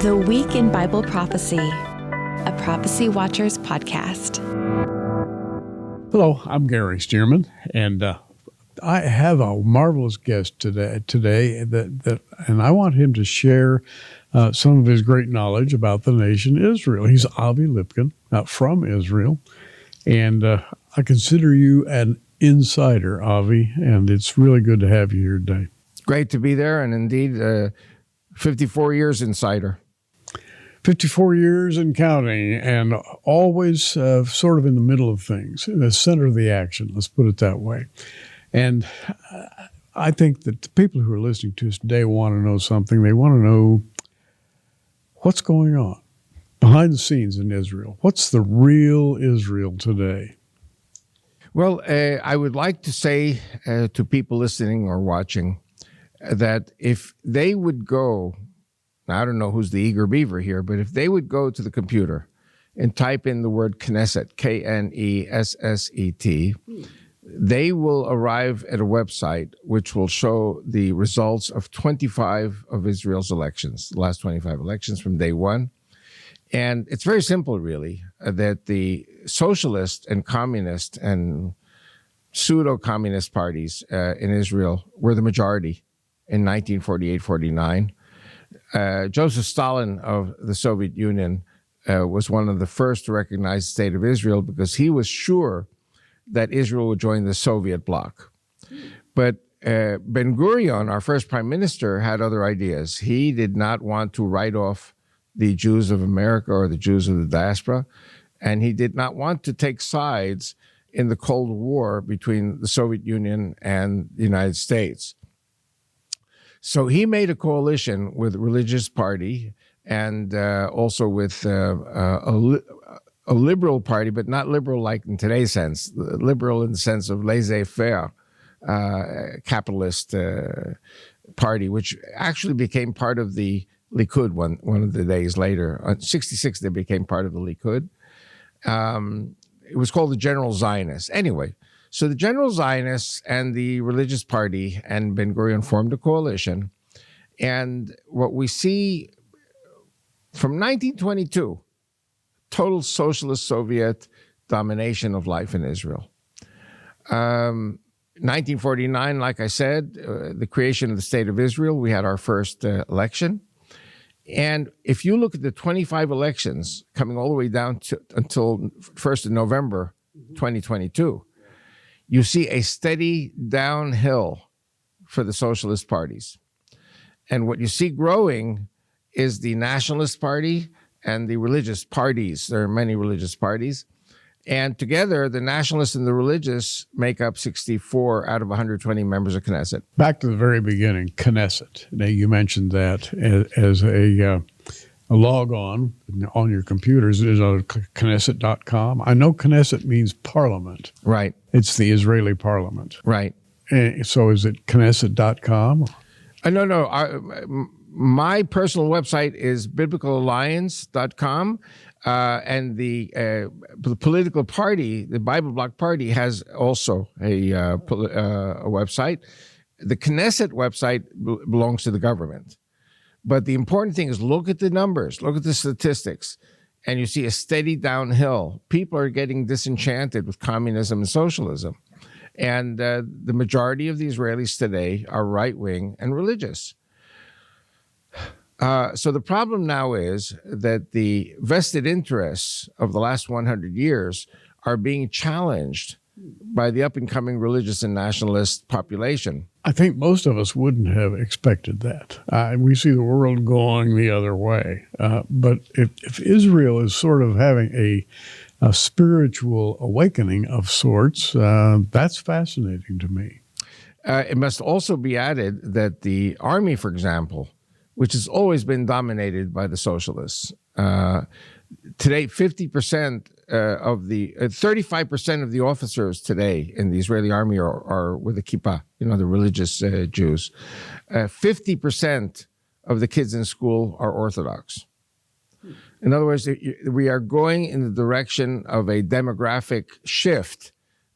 The Week in Bible Prophecy, a Prophecy Watchers podcast. Hello, I'm Gary Stearman, and I have a marvelous guest today that and I want him to share some of his great knowledge about the nation Israel. He's Avi Lipkin, from Israel, and I consider you an insider, Avi, and it's really good to have you here today. Great to be there, and indeed, 54 years insider. 54 years and counting, and always sort of in the middle of things, in the center of the action, let's put it that way. And I think that the people who are listening to us today want to know something. They want to know what's going on behind the scenes in Israel. What's the real Israel today? Well, I would like to say to people listening or watching that if they would go, now I don't know who's the eager beaver here, but if they would go to the computer and type in the word Knesset, Knesset, they will arrive at a website which will show the results of 25 of Israel's elections, the last 25 elections from day one. And it's very simple, really, that the socialist and communist and pseudo-communist parties in Israel were the majority in 1948-49. Joseph Stalin of the Soviet Union was one of the first to recognize the state of Israel because he was sure that Israel would join the Soviet bloc. But Ben-Gurion, our first prime minister, had other ideas. He did not want to write off the Jews of America or the Jews of the diaspora, and he did not want to take sides in the Cold War between the Soviet Union and the United States. So he made a coalition with a religious party and also with a liberal party, but not liberal like in today's sense, liberal in the sense of laissez-faire capitalist party, which actually became part of the Likud one of the days later. In 1966, they became part of the Likud. It was called the General Zionists. Anyway, so the General Zionists and the religious party and Ben-Gurion formed a coalition. And what we see from 1922, total socialist Soviet domination of life in Israel. 1949, like I said, the creation of the State of Israel, we had our first election. And if you look at the 25 elections coming all the way down to until 1st of November 2022, you see a steady downhill for the socialist parties. And what you see growing is the Nationalist Party and the religious parties. There are many religious parties. And together, the nationalists and the religious make up 64 out of 120 members of Knesset. Back to the very beginning, Knesset. Now, you mentioned that as a log on your computers. It is on Knesset.com. I know Knesset means parliament. Right. It's the Israeli parliament. Right. So is it Knesset.com? No. My personal website is biblicalalliance.com. And the political party, the Bible Bloc Party, has also a website. The Knesset website belongs to the government. But the important thing is look at the numbers, look at the statistics, and you see a steady downhill. People are getting disenchanted with communism and socialism. And the majority of the Israelis today are right-wing and religious. So the problem now is that the vested interests of the last 100 years are being challenged by the up-and-coming religious and nationalist population. I think most of us wouldn't have expected that. We see the world going the other way. But if Israel is sort of having a spiritual awakening of sorts, that's fascinating to me. It must also be added that the army, for example, which has always been dominated by the socialists. Today, 35% of the officers today in the Israeli army are with a kippah, the religious Jews. 50% of the kids in school are Orthodox. In other words, we are going in the direction of a demographic shift,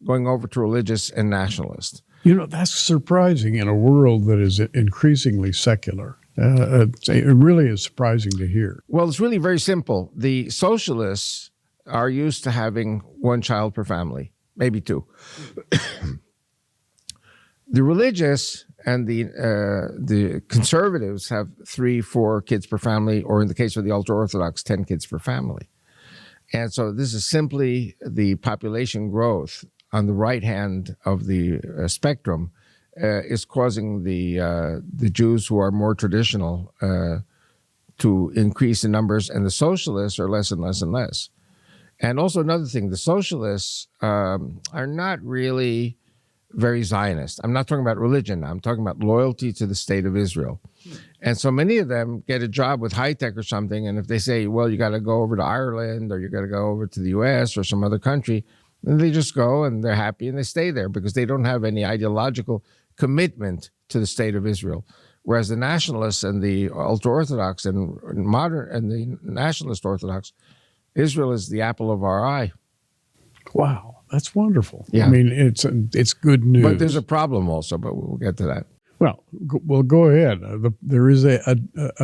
going over to religious and nationalist. That's surprising in a world that is increasingly secular. It really is surprising to hear. Well, it's really very simple. The socialists are used to having one child per family, maybe two. The religious and the conservatives have 3-4 kids per family, or in the case of the ultra-Orthodox, 10 kids per family. And so this is simply the population growth on the right hand of the spectrum is causing the Jews who are more traditional to increase in numbers, and the socialists are less and less and less. And also another thing, the socialists are not really very Zionist. I'm not talking about religion. I'm talking about loyalty to the state of Israel. And so many of them get a job with high tech or something. And if they say, well, you got to go over to Ireland, or you got to go over to the US or some other country, then they just go and they're happy and they stay there because they don't have any ideological commitment to the state of Israel. Whereas the nationalists and the ultra-Orthodox and modern and the nationalist Orthodox, Israel is the apple of our eye. Wow, that's wonderful. Yeah. I mean, it's good news. But there's a problem also, but we'll get to that. Well, go ahead. There is a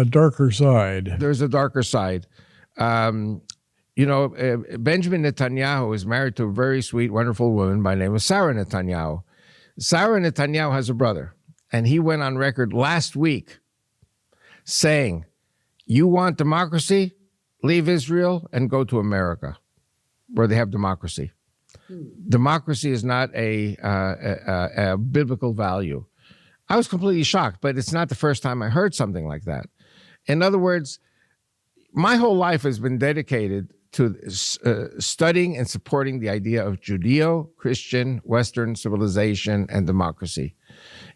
darker side. There's a darker side. Benjamin Netanyahu is married to a very sweet, wonderful woman by the name of Sarah Netanyahu. Sarah Netanyahu has a brother, and he went on record last week saying, you want democracy? Leave Israel and go to America, where they have democracy. Democracy is not a biblical value. I was completely shocked, but it's not the first time I heard something like that. In other words, my whole life has been dedicated to studying and supporting the idea of Judeo-Christian Western civilization and democracy.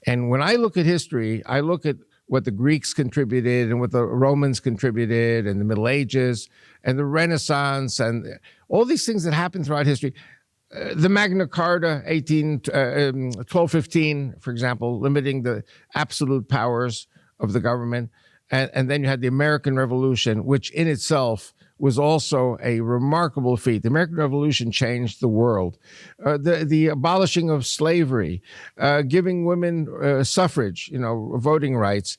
And when I look at history, I look at what the Greeks contributed and what the Romans contributed and the Middle Ages and the Renaissance and all these things that happened throughout history. The Magna Carta, 1215, for example, limiting the absolute powers of the government. And then you had the American Revolution, which in itself was also a remarkable feat. The American Revolution changed the world. The abolishing of slavery, giving women suffrage, voting rights.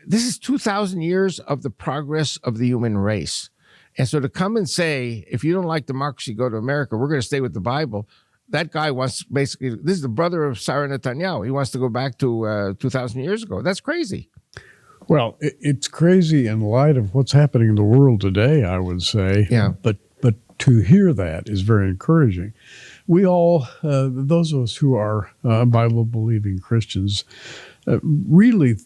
This is 2,000 years of the progress of the human race. And so to come and say, if you don't like democracy, go to America, we're going to stay with the Bible. That guy wants this is the brother of Sarah Netanyahu. He wants to go back to 2,000 years ago. That's crazy. Well, it's crazy in light of what's happening in the world today, I would say. Yeah. But to hear that is very encouraging. We all, those of us who are Bible-believing Christians, really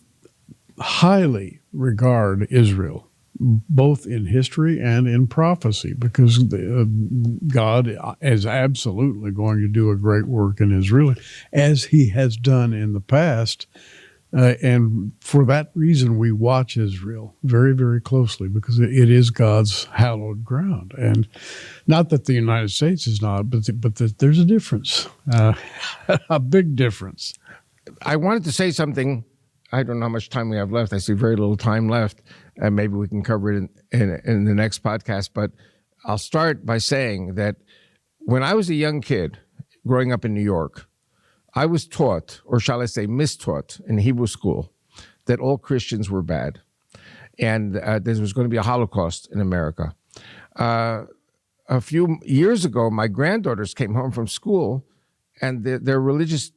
highly regard Israel, both in history and in prophecy, because God is absolutely going to do a great work in Israel, as he has done in the past. And for that reason, we watch Israel very, very closely, because it is God's hallowed ground. And not that the United States is not, but that there's a difference, a big difference. I wanted to say something. I don't know how much time we have left. I see very little time left. And maybe we can cover it in the next podcast. But I'll start by saying that when I was a young kid growing up in New York, I was taught, or shall I say mistaught, in Hebrew school, that all Christians were bad, and there was going to be a Holocaust in America. A few years ago, my granddaughters came home from school, and their religious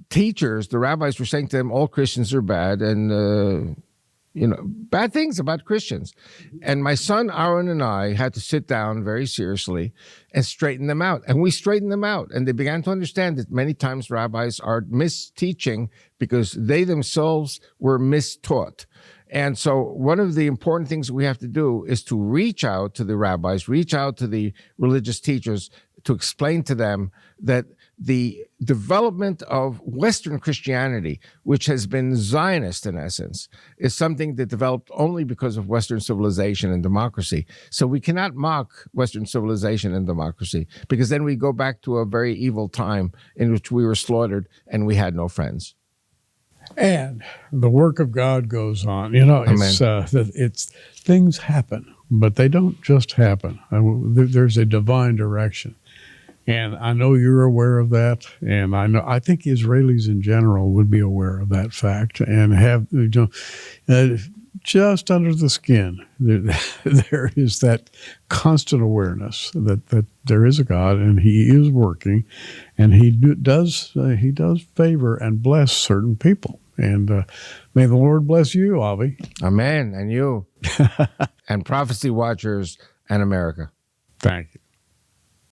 teachers, the rabbis, were saying to them, all Christians are bad, and bad things about Christians. And my son Aaron and I had to sit down very seriously and straighten them out. And we straightened them out. And they began to understand that many times rabbis are misteaching because they themselves were mistaught. And so one of the important things we have to do is to reach out to the rabbis, reach out to the religious teachers, to explain to them that the development of Western Christianity, which has been Zionist in essence, is something that developed only because of Western civilization and democracy. So we cannot mock Western civilization and democracy, because then we go back to a very evil time in which we were slaughtered and we had no friends. And the work of God goes on. It's things happen, but they don't just happen. There's a divine direction. And I know you're aware of that, and I think Israelis in general would be aware of that fact and have, just under the skin, there is that constant awareness that there is a God and He is working, and He does favor and bless certain people. And may the Lord bless you, Avi. Amen. And you, and Prophecy Watchers, and America. Thank you.